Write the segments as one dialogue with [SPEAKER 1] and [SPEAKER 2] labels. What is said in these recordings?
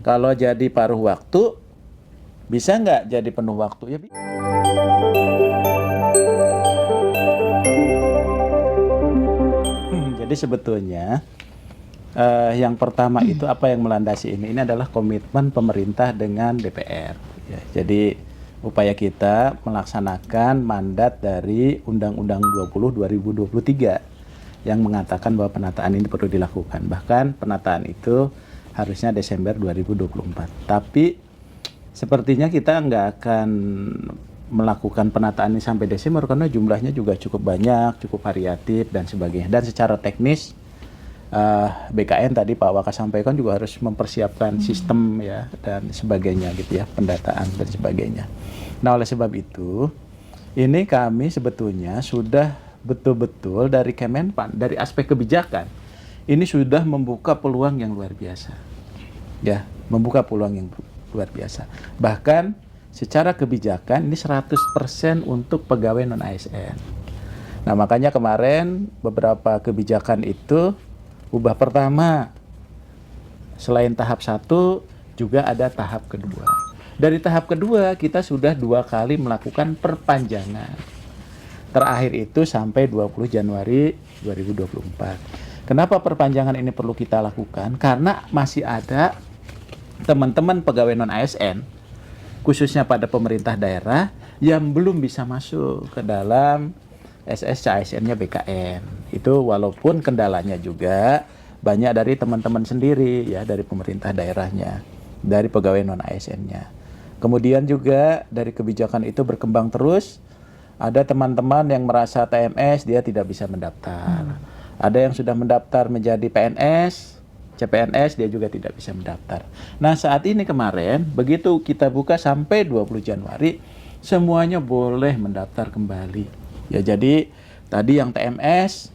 [SPEAKER 1] Kalau jadi paruh waktu, bisa nggak jadi penuh waktu? Ya, jadi sebetulnya yang pertama itu apa yang melandasi ini? Ini adalah komitmen pemerintah dengan DPR. Ya, jadi upaya kita melaksanakan mandat dari Undang-Undang 20 2023 yang mengatakan bahwa penataan ini perlu dilakukan. Bahkan penataan itu harusnya Desember 2024. Tapi sepertinya kita nggak akan melakukan penataan ini sampai Desember karena jumlahnya juga cukup banyak, cukup variatif dan sebagainya. Dan secara teknis BKN tadi Pak Waka sampaikan juga harus mempersiapkan sistem ya dan sebagainya gitu ya, pendataan dan sebagainya. Nah, oleh sebab itu ini kami sebetulnya sudah betul-betul dari Kemenpan, dari aspek kebijakan ini sudah membuka peluang yang luar biasa. Ya, membuka peluang yang luar biasa. Bahkan secara kebijakan ini 100% untuk pegawai non ASN. Nah, makanya kemarin beberapa kebijakan itu ubah pertama, selain tahap 1 juga ada tahap kedua. Dari tahap kedua kita sudah 2 kali melakukan perpanjangan. Terakhir itu sampai 20 Januari 2024. Kenapa perpanjangan ini perlu kita lakukan? Karena masih ada teman-teman pegawai non ASN, khususnya pada pemerintah daerah, yang belum bisa masuk ke dalam SSCASN-nya BKN. Itu walaupun kendalanya juga banyak dari teman-teman sendiri ya, dari pemerintah daerahnya, dari pegawai non ASN-nya. Kemudian juga dari kebijakan itu berkembang terus, ada teman-teman yang merasa TMS dia tidak bisa mendaftar. Ada yang sudah mendaftar menjadi PNS, CPNS dia juga tidak bisa mendaftar. Nah, saat ini kemarin begitu kita buka sampai 20 Januari semuanya boleh mendaftar kembali. Ya, jadi tadi yang TMS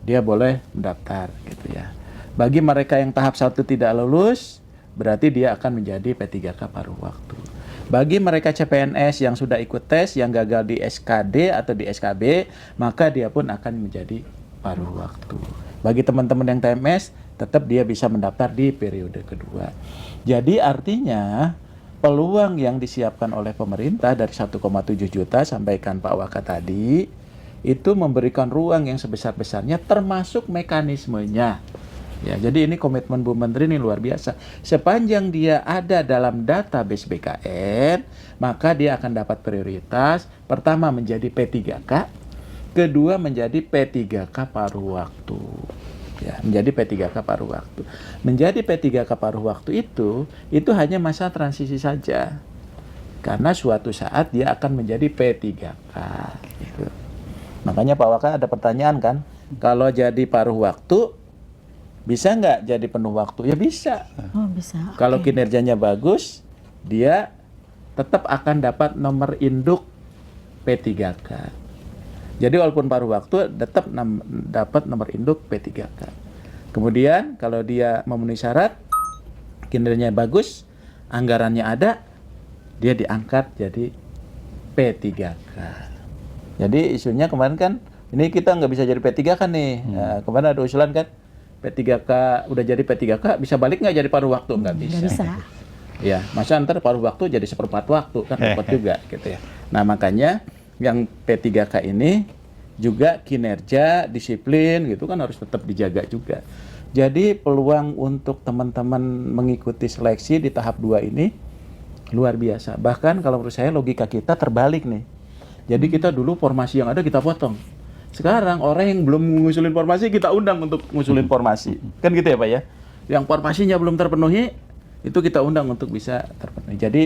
[SPEAKER 1] dia boleh mendaftar gitu ya. Bagi mereka yang tahap 1 tidak lulus, berarti dia akan menjadi P3K paruh waktu. Bagi mereka CPNS yang sudah ikut tes, yang gagal di SKD atau di SKB, maka dia pun akan menjadi paruh waktu. Bagi teman-teman yang TMS, tetap dia bisa mendaftar di periode kedua. Jadi artinya peluang yang disiapkan oleh pemerintah dari 1,7 juta sampaikan Pak Waka tadi itu memberikan ruang yang sebesar-besarnya termasuk mekanismenya. Ya, jadi ini komitmen Bu Menteri ini luar biasa. Sepanjang dia ada dalam database BKN, maka dia akan dapat prioritas. Pertama menjadi P3K, kedua menjadi P3K paruh waktu. Ya, menjadi P3K paruh waktu. Menjadi P3K paruh waktu itu hanya masa transisi saja. Karena suatu saat dia akan menjadi P3K. Gitu. Makanya Pak Waka ada pertanyaan kan, kalau jadi paruh waktu, bisa nggak jadi penuh waktu? Ya bisa.
[SPEAKER 2] Oh, bisa.
[SPEAKER 1] Kalau kinerjanya bagus, dia tetap akan dapat nomor induk P3K. Jadi walaupun paruh waktu tetap dapat nomor induk P3K. Kemudian kalau dia memenuhi syarat, kinerjanya bagus, anggarannya ada, dia diangkat jadi P3K. Jadi isunya kemarin kan, ini kita nggak bisa jadi P3K nih. Nah, kemarin ada usulan kan, P3K udah jadi P3K, bisa balik nggak jadi paruh waktu? Nggak bisa.
[SPEAKER 2] Nggak bisa.
[SPEAKER 1] Ya, masa ntar paruh waktu jadi 1/4 waktu, kan repot juga gitu ya. Nah, makanya yang P3K ini juga kinerja, disiplin gitu kan harus tetap dijaga juga. Jadi peluang untuk teman-teman mengikuti seleksi di tahap 2 ini luar biasa. Bahkan kalau menurut saya logika kita terbalik nih. Jadi kita dulu formasi yang ada kita potong. Sekarang orang yang belum ngusulin formasi kita undang untuk ngusulin formasi. Kan gitu ya Pak ya? Yang formasinya belum terpenuhi itu kita undang untuk bisa terpenuhi. Jadi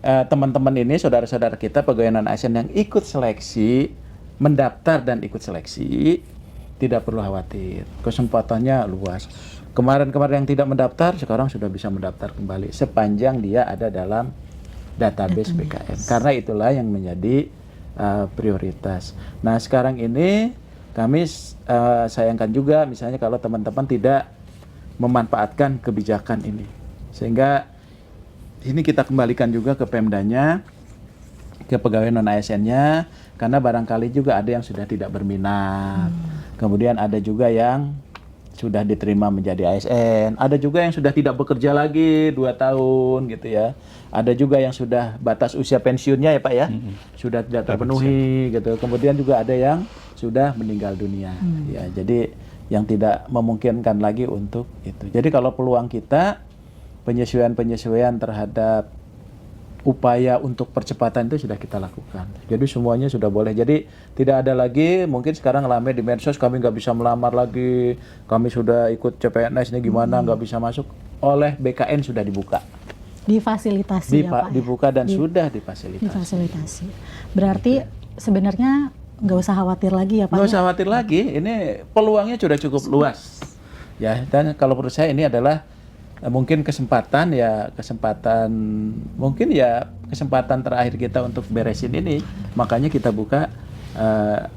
[SPEAKER 1] teman-teman ini, saudara-saudara kita pegawai non ASN yang ikut seleksi, mendaftar dan ikut seleksi, tidak perlu khawatir. Kesempatannya luas. Kemarin-kemarin yang tidak mendaftar, sekarang sudah bisa mendaftar kembali sepanjang dia ada dalam database BKN. Karena itulah yang menjadi prioritas. Nah, sekarang ini kami sayangkan juga misalnya kalau teman-teman tidak memanfaatkan kebijakan ini. Sehingga ini kita kembalikan juga ke Pemdanya, ke pegawai non ASN-nya, karena barangkali juga ada yang sudah tidak berminat. Kemudian ada juga yang sudah diterima menjadi ASN, ada juga yang sudah tidak bekerja lagi 2 tahun gitu ya. Ada juga yang sudah batas usia pensiunnya ya Pak ya, sudah tidak terpenuhi gitu. Kemudian juga ada yang sudah meninggal dunia. Ya, jadi yang tidak memungkinkan lagi untuk itu. Jadi kalau peluang kita penyesuaian-penyesuaian terhadap upaya untuk percepatan itu sudah kita lakukan. Jadi semuanya sudah boleh. Jadi tidak ada lagi mungkin sekarang rame di medsos kami nggak bisa melamar lagi, kami sudah ikut CPNS ini gimana nggak bisa masuk. Oleh BKN sudah dibuka.
[SPEAKER 2] Difasilitasi ya Pak.
[SPEAKER 1] Dibuka dan sudah difasilitasi.
[SPEAKER 2] Difasilitasi. Berarti sebenarnya nggak usah khawatir lagi ya Pak.
[SPEAKER 1] Nggak usah khawatir lagi. Ini peluangnya sudah cukup luas. Ya, dan kalau menurut saya ini adalah mungkin kesempatan terakhir kita untuk beresin ini, makanya kita buka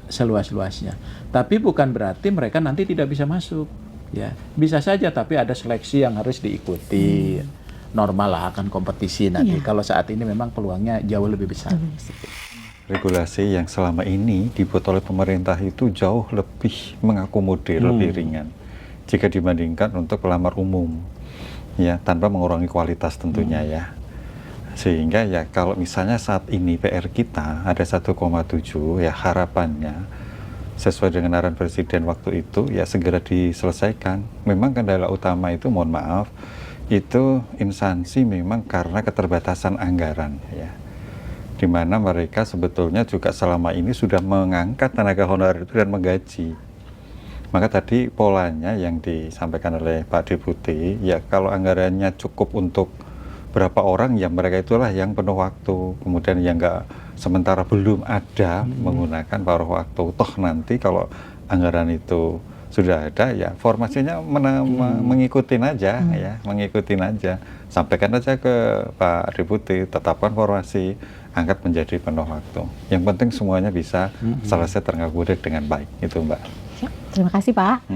[SPEAKER 1] seluas-luasnya. Tapi bukan berarti mereka nanti tidak bisa masuk, ya bisa saja, tapi ada seleksi yang harus diikuti. Normal lah, akan kompetisi nanti. Kalau saat ini memang peluangnya jauh lebih besar.
[SPEAKER 3] Regulasi yang selama ini dibuat oleh pemerintah itu jauh lebih mengakomodir, lebih ringan jika dibandingkan untuk pelamar umum. Ya, tanpa mengurangi kualitas tentunya ya. Sehingga ya kalau misalnya saat ini PR kita ada 1,7 ya, harapannya sesuai dengan arahan Presiden waktu itu ya segera diselesaikan. Memang kendala utama itu, mohon maaf, itu instansi memang karena keterbatasan anggaran ya. Di mana mereka sebetulnya juga selama ini sudah mengangkat tenaga honorer itu dan menggaji. Maka tadi polanya yang disampaikan oleh Pak Deputi, ya kalau anggarannya cukup untuk berapa orang, ya mereka itulah yang penuh waktu. Kemudian yang nggak, sementara belum ada menggunakan paruh waktu. Toh nanti kalau anggaran itu sudah ada, ya formasinya mengikutin aja, ya mengikutin aja. Sampaikan aja ke Pak Deputi, tetapkan formasi, angkat menjadi penuh waktu. Yang penting semuanya bisa selesai terakomodir dengan baik, itu Mbak.
[SPEAKER 2] Terima kasih Pak.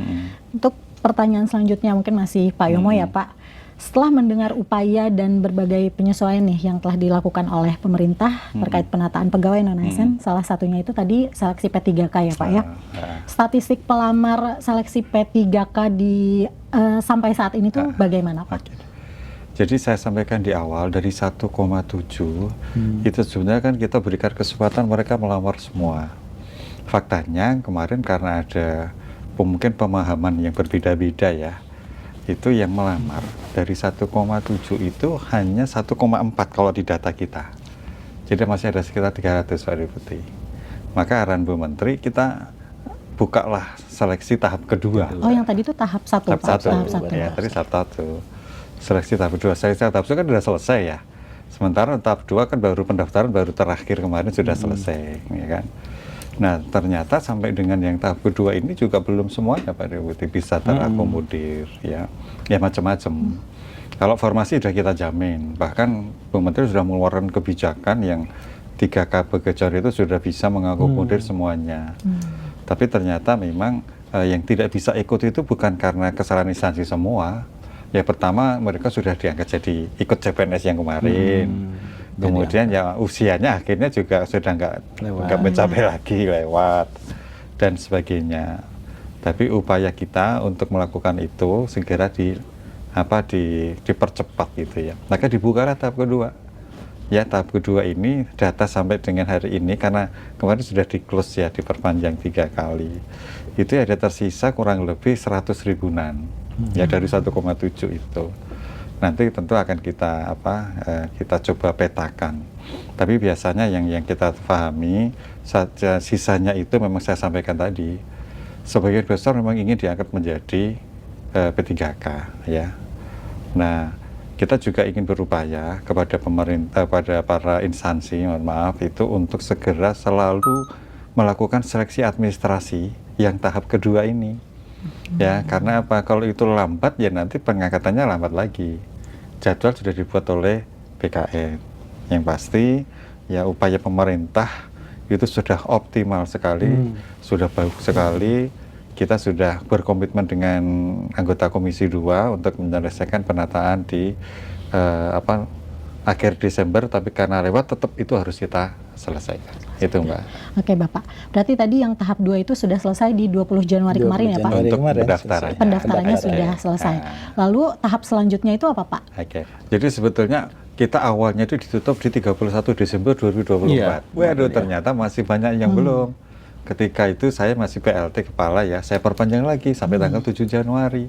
[SPEAKER 2] Untuk pertanyaan selanjutnya mungkin masih Pak Yomo ya Pak. Setelah mendengar upaya dan berbagai penyesuaian nih yang telah dilakukan oleh pemerintah terkait penataan pegawai non-ASN, salah satunya itu tadi seleksi P3K ya Pak ya. Statistik pelamar seleksi P3K di sampai saat ini tuh bagaimana Pak?
[SPEAKER 3] Jadi saya sampaikan di awal dari 1,7 itu sebenarnya kan kita berikan kesempatan mereka melamar semua. Faktanya kemarin karena ada mungkin pemahaman yang berbeda-beda ya, itu yang melamar dari 1,7 itu hanya 1,4 kalau di data kita. Jadi masih ada sekitar 300 Pak Deputi. Maka arahan Bu Menteri kita bukalah seleksi tahap kedua.
[SPEAKER 2] Oh yang tadi itu tahap 1 Pak?
[SPEAKER 3] Tahap 1. Ya, tadi tahap 1. Seleksi tahap kedua. Seleksi tahap 1 kan sudah selesai ya. Sementara tahap 2 kan baru pendaftaran baru terakhir kemarin sudah selesai, ya kan. Nah, ternyata sampai dengan yang tahap kedua ini juga belum semuanya Pak Deputi bisa terakomodir, ya macam-macam. Kalau formasi sudah kita jamin, bahkan Bu Menteri sudah mengeluarkan kebijakan yang 3K Begecor itu sudah bisa mengakomodir semuanya. Tapi ternyata memang yang tidak bisa ikut itu bukan karena kesalahan instansi semua. Ya pertama mereka sudah diangkat jadi ikut CPNS yang kemarin. Kemudian ya usianya akhirnya juga sudah nggak mencapai lagi, lewat dan sebagainya. Tapi upaya kita untuk melakukan itu segera dipercepat gitu ya. Maka dibukalah tahap kedua. Ya tahap kedua ini data sampai dengan hari ini karena kemarin sudah di-close ya, diperpanjang 3 kali. Itu ada tersisa kurang lebih 100 ribuan ya dari 1,7 itu. Nanti tentu akan kita kita coba petakan. Tapi biasanya yang kita pahami sisanya itu memang saya sampaikan tadi, sebagian besar memang ingin diangkat menjadi P3K ya. Nah, kita juga ingin berupaya kepada pemerintah, pada para instansi, mohon maaf itu untuk segera selalu melakukan seleksi administrasi yang tahap kedua ini. Ya, karena apa? Kalau itu lambat ya nanti pengangkatannya lambat lagi. Jadwal sudah dibuat oleh BKN. Yang pasti ya upaya pemerintah itu sudah optimal sekali, sudah bagus sekali. Kita sudah berkomitmen dengan anggota Komisi 2 untuk menyelesaikan penataan di akhir Desember, tapi karena lewat tetap itu harus kita selesaikan. Itu Mbak.
[SPEAKER 2] Oke Bapak, berarti tadi yang tahap 2 itu sudah selesai di 20 Januari
[SPEAKER 1] 20
[SPEAKER 2] kemarin ya Pak?
[SPEAKER 1] Januari.
[SPEAKER 3] Untuk
[SPEAKER 1] kemarin
[SPEAKER 3] pendaftarannya.
[SPEAKER 2] Pendaftarannya sudah
[SPEAKER 3] Oke.
[SPEAKER 2] selesai.
[SPEAKER 3] Nah,
[SPEAKER 2] Lalu tahap selanjutnya itu apa Pak?
[SPEAKER 3] Oke. Jadi sebetulnya kita awalnya itu ditutup di 31 Desember 2024.
[SPEAKER 1] Iya,
[SPEAKER 3] Waduh,
[SPEAKER 1] iya.
[SPEAKER 3] ternyata masih banyak yang belum. Ketika itu saya masih PLT kepala ya, saya perpanjang lagi sampai tanggal 7 Januari.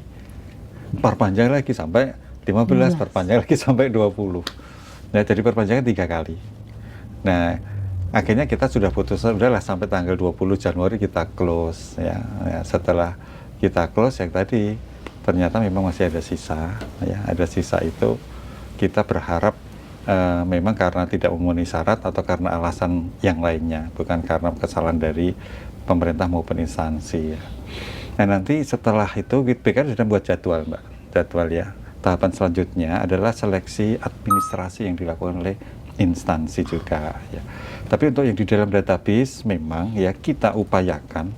[SPEAKER 3] Perpanjang lagi sampai 15, perpanjang lagi sampai 20. Nah, jadi perpanjangan 3 kali. Nah, akhirnya kita sudah putuskan, udahlah sampai tanggal 20 Januari kita close ya. Ya, setelah kita close yang tadi, ternyata memang masih ada sisa ya, ada sisa itu kita berharap memang karena tidak memenuhi syarat atau karena alasan yang lainnya, bukan karena kesalahan dari pemerintah maupun instansi ya. Nah, nanti setelah itu BKN sudah buat jadwal Mbak, jadwal ya. Tahapan selanjutnya adalah seleksi administrasi yang dilakukan oleh instansi juga ya. Tapi untuk yang di dalam database memang ya kita upayakan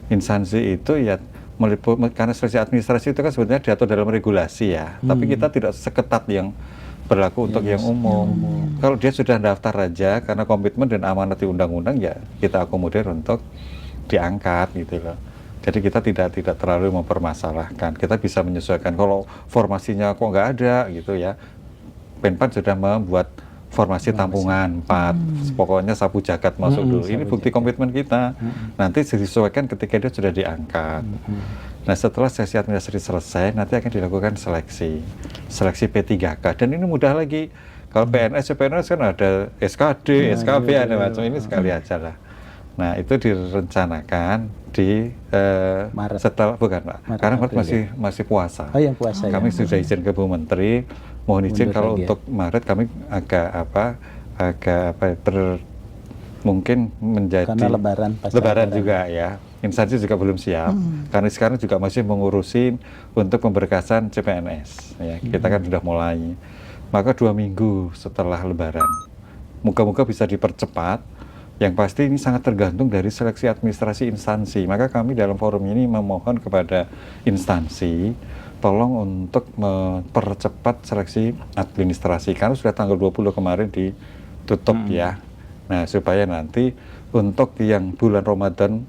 [SPEAKER 3] instansi itu ya meliput, karena seleksi administrasi itu kan sebenarnya diatur dalam regulasi ya. Tapi kita tidak seketat yang berlaku untuk yang umum. Kalau dia sudah daftar aja karena komitmen dan amanat di undang-undang ya kita akomodir untuk diangkat gitu loh. Jadi kita tidak terlalu mempermasalahkan. Kita bisa menyesuaikan. Kalau formasinya kok nggak ada gitu ya, Penpan sudah membuat formasi tampungan 4. Pokoknya sapu jagat masuk dulu. Ini bukti komitmen kita. Nanti disesuaikan ketika dia sudah diangkat. Nah, setelah sesi administrasi selesai, nanti akan dilakukan seleksi P3K. Dan ini mudah lagi. Kalau PNS kan ada SKD, SKB, ada macam ini sekali aja lah. Nah, itu direncanakan di
[SPEAKER 1] Maret.
[SPEAKER 3] setelah bukan Pak,
[SPEAKER 1] Maret,
[SPEAKER 3] karena
[SPEAKER 1] April,
[SPEAKER 3] masih masih puasa.
[SPEAKER 1] Oh, yang puasa ya.
[SPEAKER 3] Kami sudah izin ke Bu Menteri, mohon izin
[SPEAKER 1] Mundur
[SPEAKER 3] kalau
[SPEAKER 1] lagi ya.
[SPEAKER 3] untuk Maret kami mungkin menjadi
[SPEAKER 1] Karena lebaran pas
[SPEAKER 3] lebaran juga ya. Instansi juga belum siap karena sekarang juga masih mengurusin untuk pemberkasan CPNS ya. Kita kan sudah mulai. Maka 2 minggu setelah lebaran. Moga-moga bisa dipercepat. Yang pasti ini sangat tergantung dari seleksi administrasi instansi. Maka kami dalam forum ini memohon kepada instansi tolong untuk mempercepat seleksi administrasi karena sudah tanggal 20 kemarin ditutup ya. Nah, supaya nanti untuk yang bulan Ramadan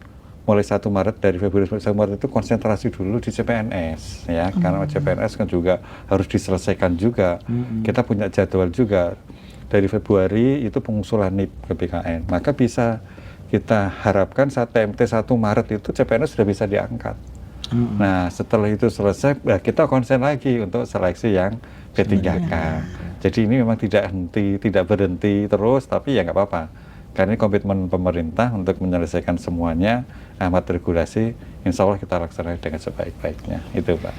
[SPEAKER 3] mulai 1 Maret dari Februari sampai Maret itu konsentrasi dulu di CPNS ya. Karena CPNS kan juga harus diselesaikan juga. Kita punya jadwal juga. Dari Februari itu pengusulan NIP ke BKN. Maka bisa kita harapkan saat PMT 1 Maret itu CPNS sudah bisa diangkat. Nah, setelah itu selesai, ya kita konsen lagi untuk seleksi yang P3K. Jadi ini memang tidak berhenti terus, tapi ya nggak apa-apa. Karena ini komitmen pemerintah untuk menyelesaikan semuanya, amat regulasi, insya Allah kita laksanakan dengan sebaik-baiknya. Itu Pak.